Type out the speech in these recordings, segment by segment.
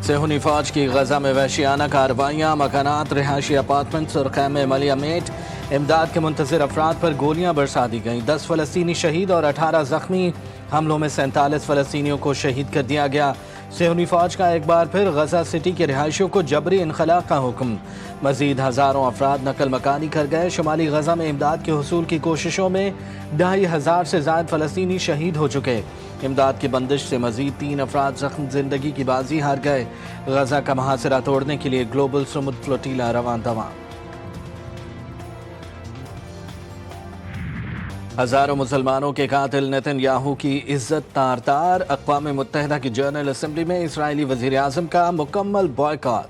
सेहूनी फौज की गजा में वहशियाना कार्रवाइयाँ, मकानात, रिहायशी अपार्टमेंट्स और खैमे मलिया मेट। इमदाद के मुंतज़िर अफराद पर गोलियाँ बरसा दी गईं। 10 फ़लस्तीनी शहीद और 18 ज़ख्मी। हमलों में 47 फ़लस्तीनियों को शहीद कर दिया गया। सेहूनी फौज का एक बार फिर गजा सिटी के रिहायशियों को जबरी इनखला का हुक्म। मजीद हज़ारों अफराद नकल मकानी कर गए। शुमाली गजा में इमदाद के हुसूल की कोशिशों में 2,500 से ज़ायद फ़लस्तीनी शहीद हो चुके। इमदाद की बंदिश से मजीद 3 अफराद जख्म जिंदगी की बाजी हार गए। गजा का मुहासिरा तोड़ने के लिए ग्लोबल सुमुद फ्लोटीला रवां दवा। हजारों मुसलमानों के कातिल नेतन्याहू की इज्जत तार तार। अक़वाम मुत्तहिदा की जनरल असम्बली में इसराइली वज़ीर आज़म का मुकम्मल बॉयकॉट।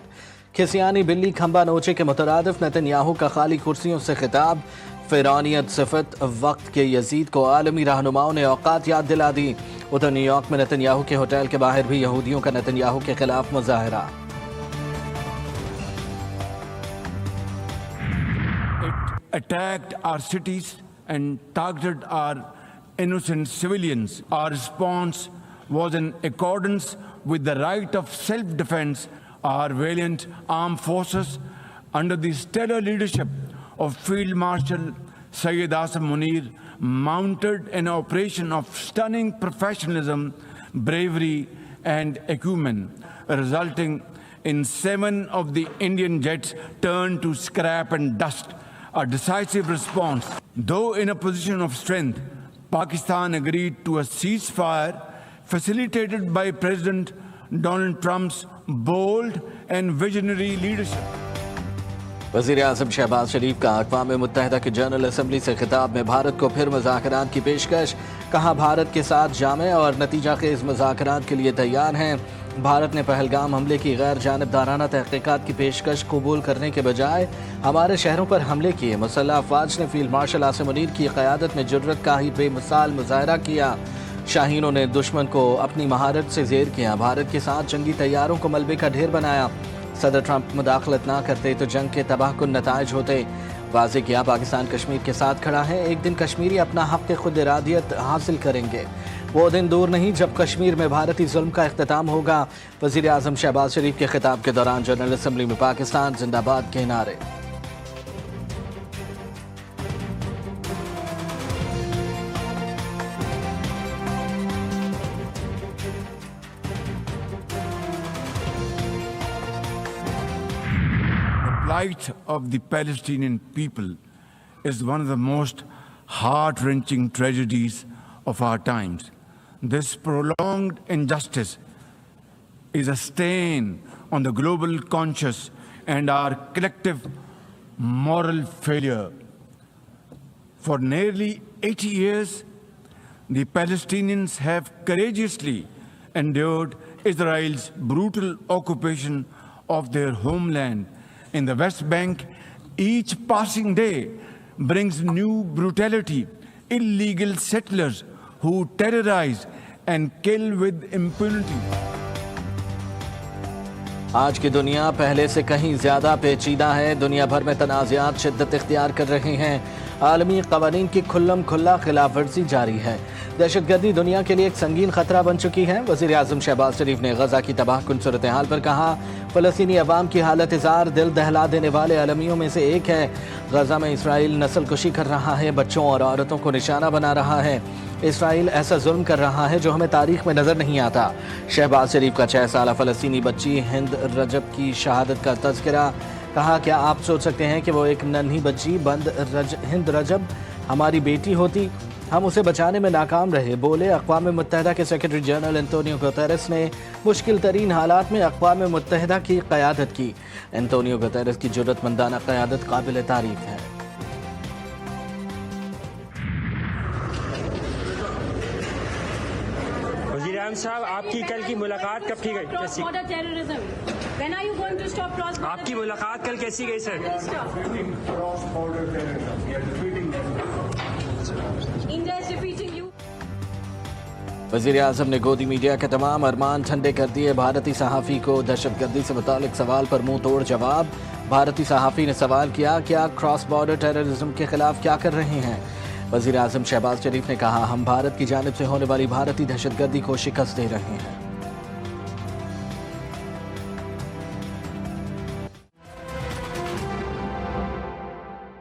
खिसियानी बिल्ली खंबा नोचे के मुतरादिफ नेतन्याहू का खाली कुर्सियों से खिताब। फ़िरौनियत सिफत वक्त के यजीद को आलमी रहनुमाओं ने औकात याद दिला दी। उधर न्यूयॉर्क में नेतन्याहू के होटल के बाहर भी यहूदियों का नेतन्याहू के खिलाफ मुजाहरा। It attacked our cities and targeted our innocent civilians. Our response was in accordance with the right of self-defense. Our valiant armed forces, under the stellar leadership of Field Marshal Syed Asim Munir, mounted an operation of stunning professionalism, bravery and acumen, resulting in 7 of the Indian jets turned to scrap and dust. A decisive response. Though in a position of strength, Pakistan agreed to a ceasefire facilitated by President Donald Trump's bold and visionary leadership. वज़ीर आज़म शहबाज शरीफ का अक़वाम मुत्तहिदा की general assembly से खिताब में भारत को फिर मुज़ाकरात की पेशकश। कहा, भारत के साथ जामे और नतीजा खेज़ मुज़ाकरात के लिए तैयार हैं। भारत ने पहलगाम हमले की गैर जानिबदाराना तहक़ीक़ात की पेशकश कबूल करने के बजाय हमारे शहरों पर हमले किए। मुसल्लह अफ़वाज ने फील्ड मार्शल आसिम मुनीर की क़यादत में जुर्रत का ही बेमिसाल मुज़ाहरा किया। शाहीनों ने दुश्मन को अपनी महारत से ज़ेर किया। भारत के साथ जंगी तैयारों को मलबे का ढेर बनाया। सदर ट्रंप मुदाखलत ना करते तो जंग के तबाहकुन नताइज होते। वाज़े किया, पाकिस्तान कश्मीर के साथ खड़ा है। एक दिन कश्मीरी अपना हक़ खुद इरादियत हासिल करेंगे। वो दिन दूर नहीं जब कश्मीर में भारतीय जुल्म का इख्तिताम होगा। वज़ीर आज़म शहबाज शरीफ के खिताब के दौरान जनरल असम्बली में पाकिस्तान जिंदाबाद के नारे। The plight of the Palestinian people is one of the most heart-wrenching tragedies of our times. This prolonged injustice is a stain on the global conscience and our collective moral failure. For nearly 80 years, the Palestinians have courageously endured Israel's brutal occupation of their homeland in the West Bank. Each passing day brings new brutality, illegal settlers who terrorize and kill with impunity. आज की दुनिया पहले से कहीं ज्यादा पेचीदा है। दुनिया भर में तनाज़ात शिद्दत इख्तियार कर रहे हैं। आलमी क़वानीन की खुल्लम खुल्ला खिलाफ वर्जी जारी है। दहशतगर्दी दुनिया के लिए एक संगीन खतरा बन चुकी है। वज़ीर आज़म शहबाज शरीफ ने गजा की तबाहकुन सूरत हाल पर कहा, फ़लस्तीनी अवाम की हालत इज़ार दिल दहला देने वाले अलमियों में से एक है। गजा में इसराइल नस्ल कुशी कर रहा है, बच्चों और औरतों को निशाना बना रहा है। इसराइल ऐसा जुल्म कर रहा है जो हमें तारीख में नज़र नहीं आता। शहबाज शरीफ का 6 साला फ़लस्तीनी बच्ची हिंद रजब की शहादत का तज़किरा। कहा, क्या आप सोच सकते हैं कि वो एक नन्ही बच्ची हिंद रजब हमारी बेटी होती? हम उसे बचाने में नाकाम रहे। बोले, अक़वाम मुत्तहिदा के सेक्रेटरी जनरल एंटोनियो गुतेरेस ने मुश्किल तरीन हालात में अक़वाम मुत्तहिदा की क़यादत की। एंटोनियो गुतेरेस की जुर्रतमंदाना क़यादत काबिल तारीफ़ है। वज़ीर आज़म साहब, आपकी कल की मुलाकात कब की गई? आपकी मुलाकात कल कैसी गई सर? वज़ीर आज़म ने गोदी मीडिया के तमाम अरमान ठंडे कर दिए। भारतीय सहाफ़ी को दहशतगर्दी से मुतालिक सवाल पर मुंह तोड़ जवाब। भारतीय सहाफ़ी ने सवाल किया, क्या क्रॉस बॉर्डर टेररिज्म के खिलाफ क्या कर रहे हैं? वज़ीर आज़म शहबाज शरीफ ने कहा, हम भारत की जानिब से होने वाली भारतीय दहशतगर्दी को शिकस्त दे रहे हैं।